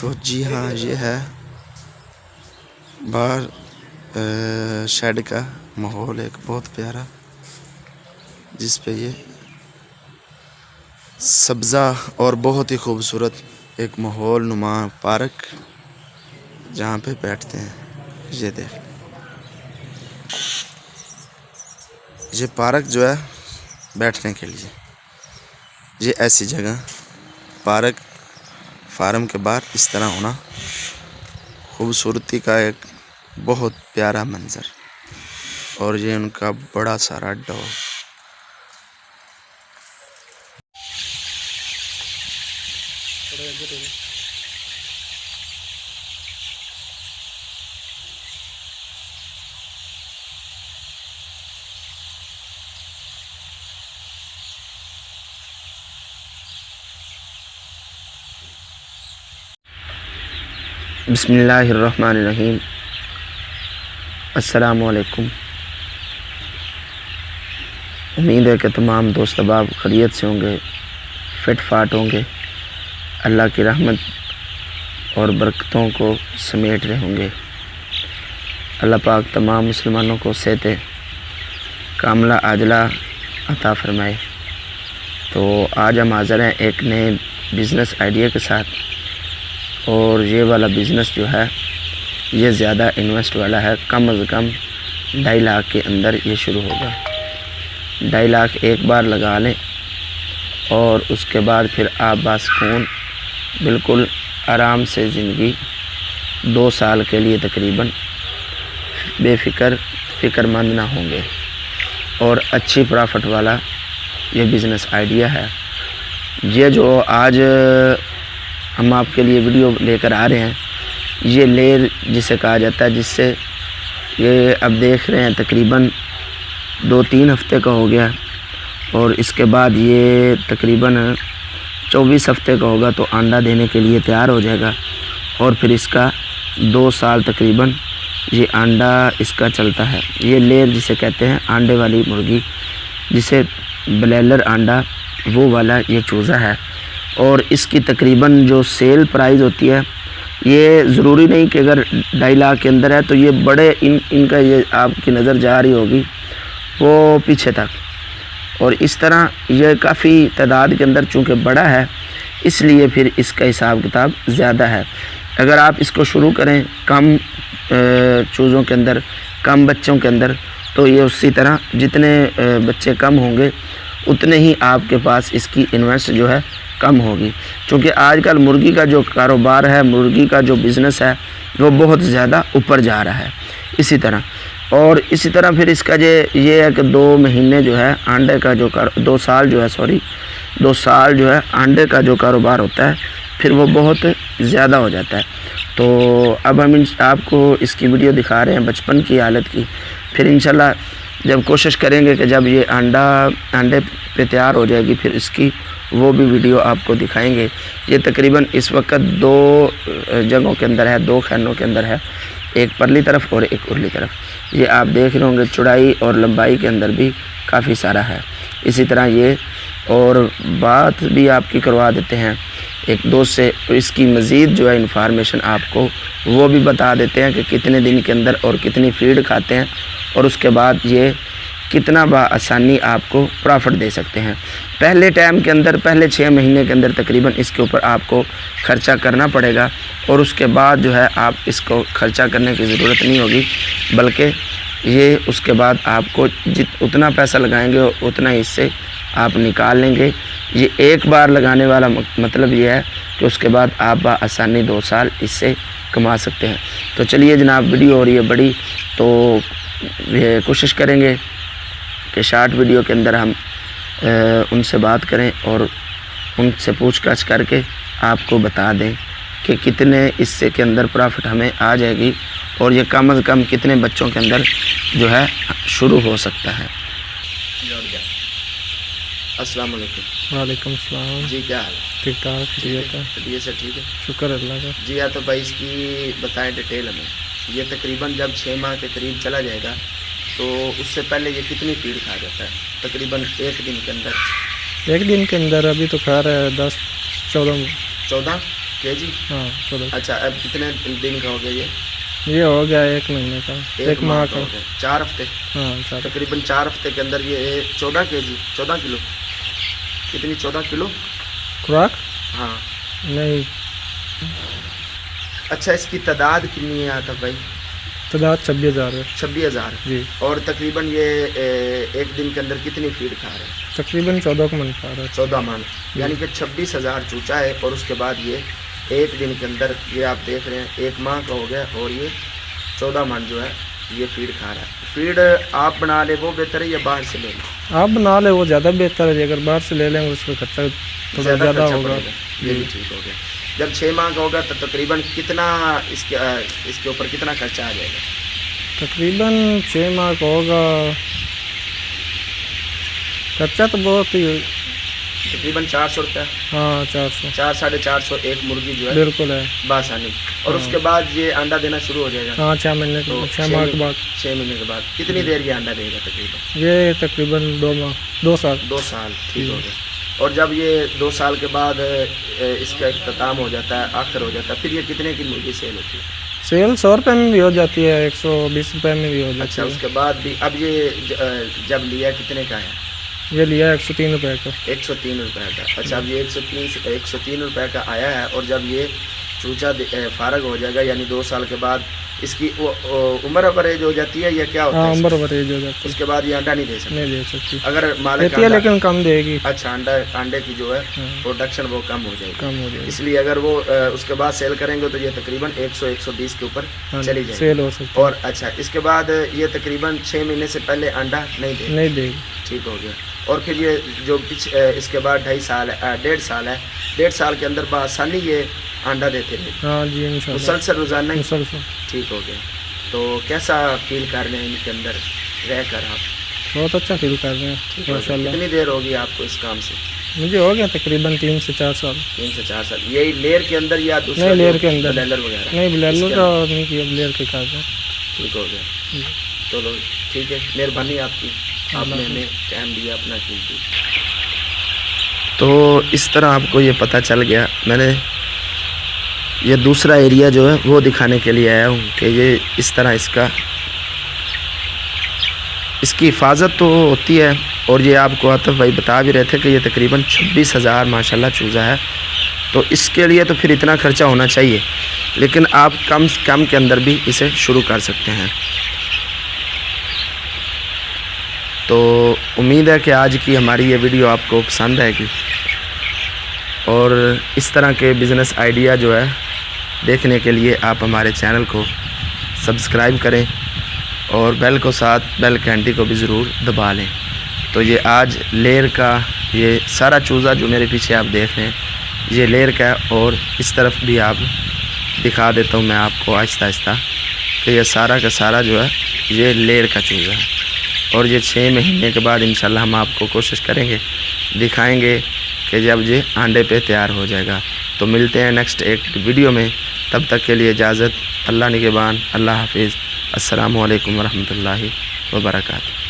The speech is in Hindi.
तो जी हाँ, ये है बाहर शेड का माहौल, एक बहुत प्यारा, जिस पे ये सब्ज़ा और बहुत ही खूबसूरत एक माहौल नुमा पार्क, जहाँ पे बैठते हैं। ये देख, ये पार्क जो है बैठने के लिए, ये ऐसी जगह पार्क फार्म के बाहर इस तरह होना, खूबसूरती का एक बहुत प्यारा मंजर। और ये उनका बड़ा सारा डॉग। बिस्मिल्लाहिर्रहमानिर्रहीम। अस्सलामुअलैकुम। उम्मीद है कि तमाम दोस्त अहबाब खैरियत से होंगे, फिट फाट होंगे, अल्लाह की रहमत और बरकतों को समेट रहे होंगे। अल्लाह पाक तमाम मुसलमानों को सेहत कामला आजला अता फरमाए। तो आज हम हाज़िर हैं एक नए बिज़नेस आइडिया के साथ, और ये वाला बिज़नेस जो है ये ज़्यादा इन्वेस्ट वाला है। कम अज़ कम 2.5 लाख के अंदर ये शुरू होगा। 2.5 लाख एक बार लगा लें और उसके बाद फिर आप बासकून बिल्कुल आराम से ज़िंदगी 2 साल के लिए तकरीबन फ़िक्रमंद ना होंगे। और अच्छी प्रॉफिट वाला ये बिज़नेस आइडिया है। ये जो आज हम आपके लिए वीडियो लेकर आ रहे हैं, ये लेर जिसे कहा जाता है, जिससे ये अब देख रहे हैं तकरीबन 2-3 हफ़्ते का हो गया, और इसके बाद ये तकरीबन 24 हफ़्ते का होगा तो अंडा देने के लिए तैयार हो जाएगा। और फिर इसका 2 साल तकरीबन ये अंडा इसका चलता है। ये लेयर जिसे कहते हैं, अंडे वाली मुर्गी, जिसे ब्लेलर अंडा, वो वाला ये चूज़ा है। और इसकी तकरीबन जो सेल प्राइस होती है, ये ज़रूरी नहीं कि अगर 2.5 लाख के अंदर है तो ये बड़े इनका ये आपकी नज़र जा रही होगी वो पीछे तक। और इस तरह ये काफ़ी तादाद के अंदर चूँकि बड़ा है, इसलिए फिर इसका हिसाब किताब ज़्यादा है। अगर आप इसको शुरू करें कम चूज़ों के अंदर, कम बच्चों के अंदर, तो ये उसी तरह जितने बच्चे कम होंगे उतने ही आपके पास इसकी इन्वेस्ट जो है कम होगी। क्योंकि आजकल मुर्गी का जो कारोबार है, मुर्गी का जो बिज़नेस है, वो बहुत ज़्यादा ऊपर जा रहा है। इसी तरह फिर इसका ये है कि 2 महीने जो है अंडे का जो 2 साल जो है अंडे का जो कारोबार होता है, फिर वो बहुत ज़्यादा हो जाता है। तो अब हम आपको इसकी वीडियो दिखा रहे हैं बचपन की हालत की। फिर इंशाल्लाह जब कोशिश करेंगे कि जब ये अंडे पे तैयार हो जाएगी, फिर इसकी वो भी वीडियो आपको दिखाएंगे। ये तकरीबन इस वक्त 2 जगहों के अंदर है, 2 खैनों के अंदर है, एक परली तरफ और एक उरली तरफ। ये आप देख रहे होंगे चौड़ाई और लंबाई के अंदर भी काफ़ी सारा है। इसी तरह ये, और बात भी आपकी करवा देते हैं एक दोस्त से, इसकी मज़ीद जो है इन्फॉर्मेशन आपको वो भी बता देते हैं कि कितने दिन के अंदर और कितनी फीड खाते हैं, और उसके बाद ये कितना आसानी आपको प्रॉफिट दे सकते हैं। पहले टाइम के अंदर, पहले 6 महीने के अंदर तकरीबन इसके ऊपर आपको ख़र्चा करना पड़ेगा, और उसके बाद जो है आप इसको ख़र्चा करने की ज़रूरत नहीं होगी, बल्कि ये उसके बाद आपको उतना पैसा लगाएंगे उतना इससे आप निकाल लेंगे। ये एक बार लगाने वाला मतलब ये है कि उसके बाद आप आसानी 2 साल इससे कमा सकते हैं। तो चलिए जनाब, वीडियो हो रही है बड़ी, तो ये कोशिश करेंगे कि शॉर्ट वीडियो के अंदर हम उनसे बात करें और उनसे पूछताछ करके आपको बता दें कि कितने इससे के अंदर प्रॉफिट हमें आ जाएगी, और ये कम अज़ कम कितने बच्चों के अंदर जो है शुरू हो सकता है। अस्सलाम वालेकुम। वालेकुम सलाम। जी, क्या हाल है? ठीक ठाक, खैरियत है? चलिए सर, ठीक है, शुक्र अल्लाह का। जी हाँ। तो भाई इसकी बताएं डिटेल हमें। ये तकरीबन जब 6 माह के करीब चला जाएगा, तो उससे पहले ये कितनी फीड खा जाता है तकरीबन एक दिन के अंदर? एक दिन के अंदर अभी तो खा रहा है 10-14। केजी। हाँ 14। अच्छा, अब कितने दिन का हो गया ये हो गया 1 महीने का, 1 माह का। हो गया, 4 हफ्ते। हाँ 4। तकरीबन 4 हफ्ते के अंदर ये 14 केजी, 14 किलो। कितनी 14 किलो खुराक हाँ। नहीं, अच्छा, इसकी तादाद कितनी है आता भाई? तादाद 26,000 है 26,000 जी। और तकरीबन ये एक दिन के अंदर कितनी फीड खा रहे हैं? तकरीबन 14 मन खा रहा है। 14 मन, यानी कि 26,000 चूचा है। और उसके बाद ये एक दिन के अंदर, ये आप देख रहे हैं 1 माह का हो गया और ये 14 मन जो है ये फीड खा रहा है। फीड आप बना ले वो बेहतर है या बाहर से ले लें? आप बना ले वो ज़्यादा बेहतर है। अगर बाहर से ले लेंगे उसका खर्चा थोड़ा ज़्यादा खर्चा होगा। पड़ेगा। ये भी ठीक हो गया। जब 6 माह का होगा तो तकरीबन कितना इसके ऊपर कितना खर्चा आ जाएगा? तकरीबन 6 माह का होगा, खर्चा तो बहुत ही। तकरीबन 400 रुपये। हाँ 400, 400-450 एक मुर्गी जो है बिल्कुल है। बासानी। और हाँ। उसके बाद ये अंडा देना शुरू हो जाएगा। हाँ 6 महीने तो के, 6 माह के बाद। 6 महीने के बाद कितनी देर ये अंडा देगा तकरीबन? ये तकरीबन 2 माह, 2 साल। 2 साल, ठीक हो गया। और जब ये 2 साल के बाद इसका इख्तिताम हो जाता है, आखिर हो जाता है, फिर ये कितने की मुर्गी सेल होती है? सेल 100 रुपये में भी हो जाती है, 120 रुपये में भी हो जाती अच्छा, है। उसके बाद भी अब ये जब लिया कितने का है? ये लिया 103 रुपये का। 103 रुपये का। अच्छा, अब ये 103 रुपये का आया है। और जब ये चूचा फारग हो जाएगा, यानी 2 साल के बाद इसकी उम्र अवरेज हो जाती है या क्या होता हाँ है? उम्र अवरेज हो जाती है। उसके बाद ये अंडा नहीं दे सकती? नहीं दे सकती, अगर मालिक देती है लेकिन कम देगी। अच्छा, अंडे की जो है प्रोडक्शन वो कम हो जाएगी। कम हो जाएगी, इसलिए अगर वो उसके बाद सेल करेंगे तो ये तकरीबन 100-120 के ऊपर चली जाएगी, सेल हो सकती है। और अच्छा, इसके बाद ये तकरीबन 6 महीने से पहले अंडा नहीं देगी। ठीक हो गया। और फिर ये जो इसके बाद 2.5 साल है, 1.5 साल है, 1.5 साल के अंदर बआसानी ये अंडा देते रहेंगे। हाँ जी इंशाल्लाह, मुसलसल रोजाना ही। मुसलसल। ठीक हो गया। तो कैसा फील कर रहे हैं इनके अंदर रहकर आप? बहुत अच्छा फील कर रहे हैं माशाल्लाह। कितनी देर होगी आपको इस काम से? मुझे हो गया तकरीबन 3 से 4 साल। 3 से 4 साल। यही लेयर के अंदर या दूसरा? नहीं, लेयर के अंदर। ब्लेलर वगैरह? नहीं, ब्लेलर का नहीं किया, लेयर के काज है। ठीक हो गया। चलो ठीक है, मेहरबानी आपकी, आपने हमें टाइम दिया अपना कीमती। तो इस तरह आपको ये पता चल गया। मैंने ये दूसरा एरिया जो है वो दिखाने के लिए आया हूँ कि ये इस तरह इसकी हिफाजत तो होती है। और ये आपको आतिफ भाई बता भी रहे थे कि ये तकरीबन 26,000 माशाल्लाह चूज़ा है। तो इसके लिए तो फिर इतना खर्चा होना चाहिए, लेकिन आप कम से कम के अंदर भी इसे शुरू कर सकते हैं। तो उम्मीद है कि आज की हमारी ये वीडियो आपको पसंद आएगी, और इस तरह के बिज़नेस आइडिया जो है देखने के लिए आप हमारे चैनल को सब्सक्राइब करें और बेल घंटी को भी ज़रूर दबा लें। तो ये आज लेयर का ये सारा चूज़ा जो मेरे पीछे आप देख रहे हैं, ये लेयर का है। और इस तरफ भी आप दिखा देता हूँ मैं आपको आहिस्ता आहिस्ता कि ये सारा का सारा जो है ये लेयर का चूज़ा है। और ये 6 महीने के बाद इंशाल्लाह हम आपको कोशिश करेंगे, दिखाएंगे कि जब ये अंडे पे तैयार हो जाएगा। तो मिलते हैं नेक्स्ट एक वीडियो में, तब तक के लिए इजाज़त। अल्लाह निगहबान, अल्लाह हाफिज़। अस्सलामु अलैकुम वरहमतुल्लाहि वबरकातुहू।